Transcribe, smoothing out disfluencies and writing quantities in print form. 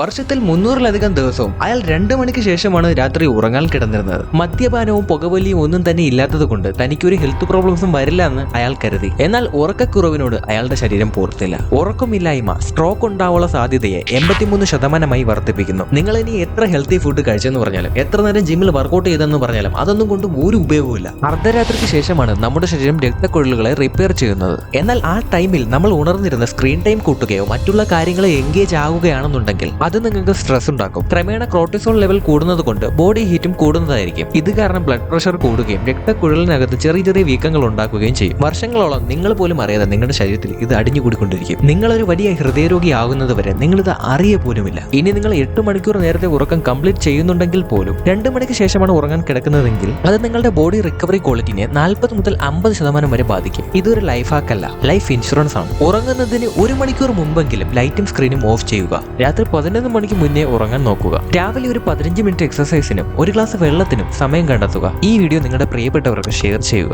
വർഷത്തിൽ 300-ലധികം ദിവസവും അയാൾ 2 മണിക്ക് ശേഷമാണ് രാത്രി ഉറങ്ങാൻ കിടന്നിരുന്നത്. മദ്യപാനവും പുകവലിയും ഒന്നും തന്നെ ഇല്ലാത്തത് കൊണ്ട് തനിക്കൊരു ഹെൽത്ത് പ്രോബ്ലംസും വരില്ല എന്ന് അയാൾ കരുതി. എന്നാൽ ഉറക്കക്കുറവിനോട് അയാളുടെ ശരീരം പോർത്തില്ല. ഉറക്കമില്ലായ്മ സ്ട്രോക്ക് ഉണ്ടാവാനുള്ള സാധ്യതയെ 83% വർദ്ധിപ്പിക്കുന്നു. നിങ്ങൾ ഇനി എത്ര ഹെൽത്തി ഫുഡ് കഴിച്ചെന്ന് പറഞ്ഞാലും എത്ര നേരം ജിമ്മിൽ വർക്കൗട്ട് ചെയ്തെന്ന് പറഞ്ഞാലും അതൊന്നും കൊണ്ടും ഒരു ഉപയോഗമില്ല. അർദ്ധരാത്രിക്ക് ശേഷമാണ് നമ്മുടെ ശരീരം രക്തക്കുഴലുകളെ റിപ്പയർ ചെയ്യുന്നത്. എന്നാൽ ആ ടൈമിൽ നമ്മൾ ഉണർന്നിരുന്ന സ്ക്രീൻ ടൈം കൂട്ടുകയോ മറ്റുള്ള കാര്യങ്ങളെ എൻഗേജ് ആവുകയാണെന്നുണ്ടെങ്കിൽ അത് നിങ്ങൾക്ക് സ്ട്രെസ് ഉണ്ടാക്കും. ക്രമേണ കോർട്ടിസോൾ ലെവൽ കൂടുന്നത് കൊണ്ട് ബോഡി ഹീറ്റും കൂടുന്നതായിരിക്കും. ഇത് കാരണം ബ്ലഡ് പ്രഷർ കൂടുകയും രക്തക്കുഴലിനകത്ത് ചെറിയ ചെറിയ വീക്കങ്ങൾ ഉണ്ടാക്കുകയും ചെയ്യും. വർഷങ്ങളോളം നിങ്ങൾ പോലും അറിയാതെ നിങ്ങളുടെ ശരീരത്തിൽ ഇത് അടിഞ്ഞുകൂടിക്കൊണ്ടിരിക്കും. നിങ്ങളൊരു വലിയ ഹൃദയരോഗി ആകുന്നത് വരെ നിങ്ങളിത് അറിയ പോലുമില്ല. ഇനി നിങ്ങൾ 8 മണിക്കൂർ നേരത്തെ ഉറക്കം കംപ്ലീറ്റ് ചെയ്യുന്നുണ്ടെങ്കിൽ പോലും 2 മണിക്ക് ശേഷമാണ് ഉറങ്ങാൻ കിടക്കുന്നതെങ്കിൽ അത് നിങ്ങളുടെ ബോഡി റിക്കവറി ക്വാളിറ്റിനെ 40 മുതൽ 50% വരെ ബാധിക്കും. ഇതൊരു ലൈഫ് ഹാക്കല്ല, ലൈഫ് ഇൻഷുറൻസ് ആണ്. ഉറങ്ങുന്നതിന് 1 മണിക്കൂർ മുമ്പെങ്കിലും ലൈറ്റും സ്ക്രീനും ഓഫ് ചെയ്യുക. രാത്രി 11 മണിക്ക് മുന്നേ ഉറങ്ങാൻ നോക്കുക. രാവിലെ ഒരു 15 മിനിറ്റ് എക്സസൈസിനും 1 ഗ്ലാസ് വെള്ളത്തിനും സമയം കണ്ടെത്തുക. ഈ വീഡിയോ നിങ്ങളുടെ പ്രിയപ്പെട്ടവർക്ക് ഷെയർ ചെയ്യുക.